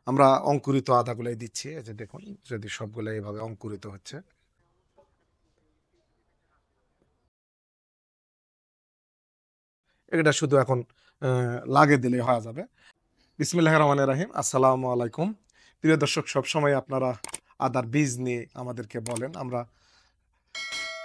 আমরা অঙ্কুরিত আদাগুলাই দিচ্ছি। এই যে দেখুন, যদি সবগুলো এভাবে অঙ্কুরিত হচ্ছে। এটা শুধু এখন লাগে দিলেই হয়ে যাবে। বিসমিল্লাহির রহমানির রহিম। আসসালামু আলাইকুম। প্রিয় দর্শক, সবসময় আপনারা আদার বীজ নিয়ে আমাদেরকে বলেন। আমরা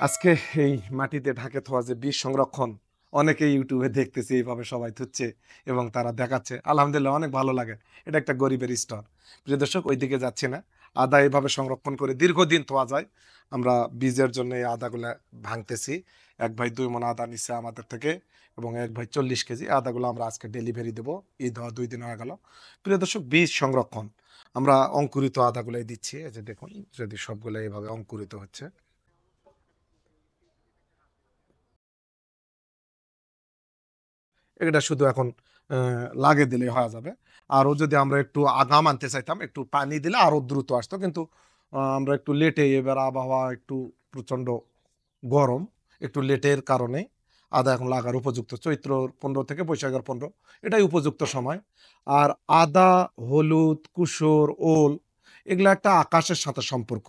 আজকে এই মাটিতে ঢাকে থোয়া যে বীজ সংরক্ষণ, অনেকেই ইউটিউবে দেখতেছি এইভাবে সবাই থুচ্ছে এবং তারা দেখাচ্ছে। আলহামদুলিল্লাহ, অনেক ভালো লাগে। এটা একটা গরিবের স্তর। প্রিয় দর্শক, ওইদিকে যাচ্ছি না। আদা এভাবে সংরক্ষণ করে দীর্ঘদিন থোয়া যায়। আমরা বীজের জন্য এই আদাগুলা ভাঙতেছি। এক ভাই 2 মণ আদা নিচ্ছে আমাদের থেকে এবং এক ভাই 40 কেজি। আদাগুলো আমরা আজকে ডেলিভারি দেবো। ঈদ হওয়া 2 দিন হয়ে গেল। প্রিয় দর্শক, বীজ সংরক্ষণ আমরা অঙ্কুরিত আদাগুলাই দিচ্ছি। এই যে দেখুন, যদি সবগুলো এভাবে অঙ্কুরিত হচ্ছে। এটা শুধু এখন লাগে দিলেই হয়ে যাবে। আরো যদি আমরা একটু আগাম আনতে চাইতাম, একটু পানি দিলে আরো দ্রুত আসতো। কিন্তু আমরা একটু লেটে, এবার আবহাওয়া একটু প্রচণ্ড গরম। একটু লেটের কারণে আদা এখন লাগার উপযুক্ত। চৈত্র ১৫ থেকে বৈশাখের ১৫ এটাই উপযুক্ত সময়। আর আদা, হলুদ, কুসুর, ওল এগুলা একটা আকাশের সাথে সম্পর্ক।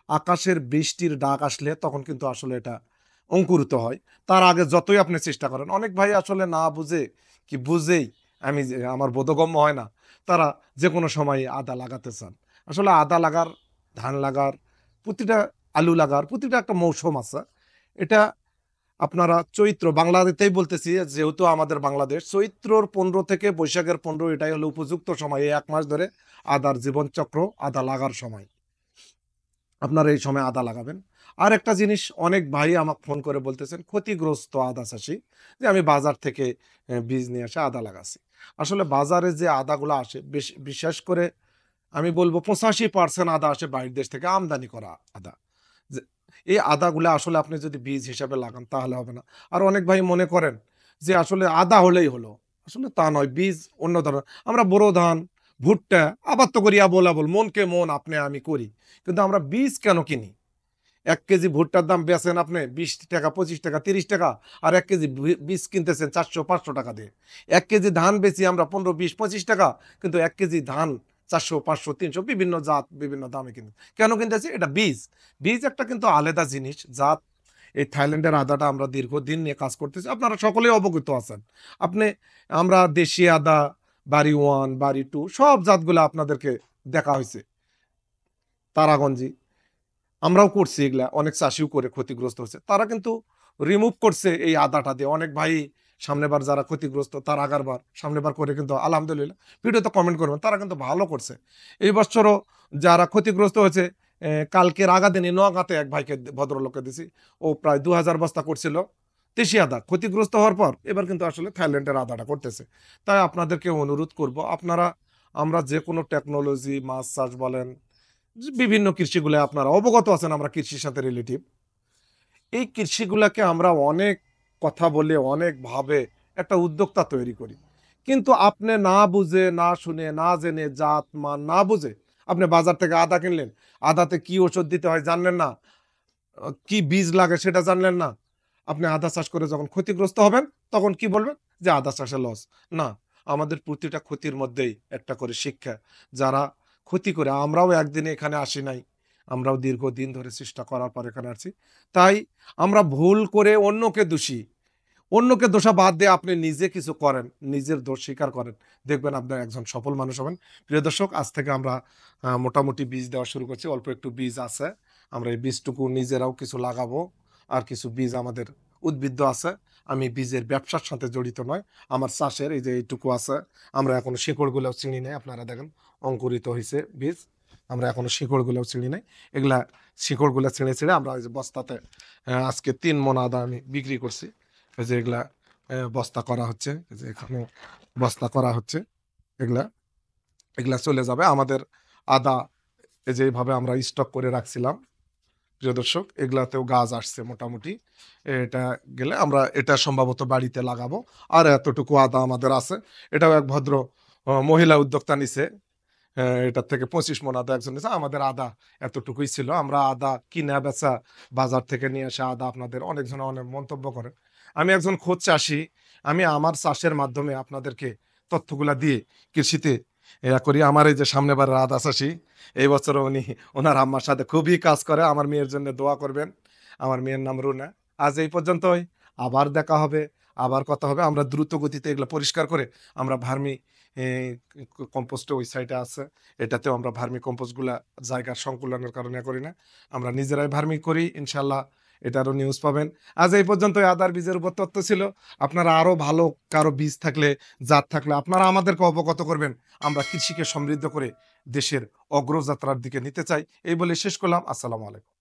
আকাশের বৃষ্টির ডাক আসলে তখন কিন্তু আসলে এটা অঙ্কুরিত হয়। তার আগে যতই আপনি চেষ্টা করেন, অনেক ভাই আসলে না বুঝে কি বুঝেই আমি যে আমার বোধগম্য হয় না, তারা যেকোনো সময় আদা লাগাতে চান। আসলে আদা লাগার, ধান লাগার, প্রতিটা আলু লাগার প্রতিটা একটা মৌসুম আছে। এটা আপনারা চৈত্র বাংলাতেই বলতেছি, যেহেতু আমাদের বাংলাদেশ, চৈত্রর ১৫ থেকে বৈশাখের ১৫ এটাই হলো উপযুক্ত সময়। এই ১ মাস ধরে আদার জীবনচক্র, আদা লাগার সময়। আপনারা এই সময় আদা লাগাবেন। আরেকটা জিনিস, অনেক ভাই আমাকে ফোন করে বলতেছেন ক্ষতিগ্রস্ত আদা চাষী, যে আমি বাজার থেকে বীজ নিয়ে এসে আদা লাগাচ্ছি। আসলে বাজারে যে আদাগুলো আসে, বিশেষ করে আমি বলবো ৮৫% আদা আসে বাইরের দেশ থেকে আমদানি করা আদা। যে এই আদাগুলা আসলে আপনি যদি বীজ হিসাবে লাগান তাহলে হবে না। আর অনেক ভাই মনে করেন যে আসলে আদা হলেই হলো। আসলে তা নয়, বীজ অন্য ধরনের। আমরা বোরো ধান, ভুট্টা আবাদ তো করি আবোল, আবোল। মনকে মন, আপনি আমি করি। কিন্তু আমরা বীজ কেন কিনি? ১ কেজি ভুট্টার দাম বেচেন আপনি ৳২০, ৳২৫, ৳৩০, আর ১ কেজি বীজ কিনতেছেন ৳৪০০-৫০০ দিয়ে। ১ কেজি ধান বেচি আমরা ৳১৫, ৳২০, ৳২৫, কিন্তু ১ কেজি ধান ৪০০, ৫০০, ৩০০ বিভিন্ন জাত, বিভিন্ন দামে কিনে। কেন কিনতেছি? এটা বীজ। বীজ একটা কিন্তু আলাদা জিনিস। জাত এই থাইল্যান্ডের আদাটা আমরা দীর্ঘদিন নিয়ে কাজ করতেছি। আপনারা সকলেই অবগত আছেন। আপনি আমরা দেশি আদা, বাড়ি 1, বাড়ি 2 সব জাতগুলা আপনাদেরকে দেখা হইছে। তারাগঞ্জি আমরাও করছি এগুলা। অনেক চাষীও করে ক্ষতিগ্রস্ত হচ্ছে। তারা কিন্তু রিমুভ করছে এই আদাটা দিয়ে। অনেক ভাই সামনের বার যারা ক্ষতিগ্রস্ত, তার আগেরবার, সামনের বার করে কিন্তু আলহামদুলিল্লাহ ভিডিওতে কমেন্ট করবেন। তারা কিন্তু ভালো করছে। এই বছরও যারা ক্ষতিগ্রস্ত হয়েছে, কালকের আগা দিনই নোয়াগাঁতে এক ভাইকে ভদ্রলোককে দিছি। ও প্রায় ২,০০০ বস্তা করছিল দেশি আদা। ক্ষতিগ্রস্ত হওয়ার পর এবার কিন্তু আসলে থাইল্যান্ডের আদাটা করতেছে। তাই আপনাদেরকে অনুরোধ করব, আপনারা আমরা যেকোনো টেকনোলজি, মাছ চাষ বলেন, যে বিভিন্ন কৃষিগুলো আপনারা অবগত আছেন, আমরা কৃষির সাথে রিলেটিভ। এই কৃষিগুলাকে আমরা অনেক কথা বলে, অনেকভাবে একটা উদ্যোক্তা তৈরি করি। কিন্তু আপনি না বুঝে, না শুনে, না জেনে, জাত মান না বুঝে আপনি বাজার থেকে আদা কিনলেন। আদাতে কি ওষুধ দিতে হয় জানলেন না। কি বীজ লাগে সেটা জানলেন না। আপনি আদা চাষ করে যখন ক্ষতিগ্রস্ত হবেন, তখন কি বলবেন? যে আদা চাষে লস। না, আমাদের প্রতিটা ক্ষতির মধ্যেই একটা করে শিক্ষা। যারা ক্ষতি করে, আমরাও একদিনে এখানে আসি নাই। আমরাও দীর্ঘদিন ধরে চেষ্টা করার পর এখানে আসছি। তাই আমরা ভুল করে অন্যকে দোষী। অন্যকে দোষাবাদ দিয়ে আপনি নিজে কিছু করেন, নিজের দোষ স্বীকার করেন। দেখবেন আপনার একজন সফল মানুষ হবেন। প্রিয় দর্শক, আজ থেকে আমরা মোটামুটি বীজ দেওয়া শুরু করছি। অল্প একটু বীজ আছে। আমরা এই বীজটুকু নিজেরাও কিছু লাগাবো। আর কিছু বীজ আমাদের উদ্ভিজ্জ আছে। আমি বীজের ব্যবসার সাথে জড়িত নয়। আমার চাষের এই যে এইটুকু আছে। আমরা এখনো শিকড়গুলাও চিনি নাই। আপনারা দেখেন অঙ্কুরিত হইছে বীজ। আমরা এখনো শিকড়গুলাও চিনি নাই। এগুলা শিকড়গুলা ছিঁড়ে, ছিঁড়ে আমরা ওই যে বস্তাতে আজকে ৩ মণ আদা আমি বিক্রি করছি। এই যে এগুলা বস্তা করা হচ্ছে। এই যে এখানে বস্তা করা হচ্ছে। এগুলা, এগুলা চলে যাবে। আমাদের আদা এই যে এইভাবে আমরা স্টক করে রাখছিলাম। প্রিয় দর্শক, এগুলাতেও গাছ আসছে মোটামুটি। এটা গেলে আমরা এটা সম্ভবত বাড়িতে লাগাবো। আর এতটুকু আদা আমাদের আছে। এটাও এক ভদ্র মহিলা উদ্যোক্তা নিছে। এটার থেকে ২৫ মণ আদা একজন নিছে। আমাদের আদা এতটুকুই ছিল। আমরা আদা কিনা বেচা, বাজার থেকে নিয়ে আসা আদা আপনাদের অনেকজন অনেক মন্তব্য করেন। আমি একজন খোদ চাষী। আমি আমার চাষের মাধ্যমে আপনাদেরকে তথ্যগুলা দিয়ে কৃষিতে ইয়া করি। আমার এই যে সামনে বার রাহাত আসাসি, এই বছরও উনি উনার আম্মার সাথে খুবই কাজ করে। আমার মেয়ের জন্য দোয়া করবেন। আমার মেয়ের নাম রুনা। আজ এই পর্যন্তই। আবার দেখা হবে, আবার কথা হবে। আমরা দ্রুত গতিতে এগুলা পরিষ্কার করে আমরা ভার্মি এ কম্পোস্ট ওই সাইটে আছে। এটাতেও আমরা ভার্মি কম্পোস্ট গুলা জায়গার সংকুলনের কারণে করি না। আমরা নিজেরাই ভার্মি করি। ইনশাআল্লাহ এটারও নিউজ পাবেন। আজ এই পর্যন্তই আদার বীজের উপর তথ্য ছিল। আপনারা আরো ভালো কারো বীজ থাকলে, জাত থাকলে আপনারা আমাদেরকে অবগত করবেন। আমরা কৃষিকে সমৃদ্ধ করে দেশের অগ্রযাত্রার দিকে নিতে চাই। এই বলে শেষ করলাম। আসসালামু আলাইকুম।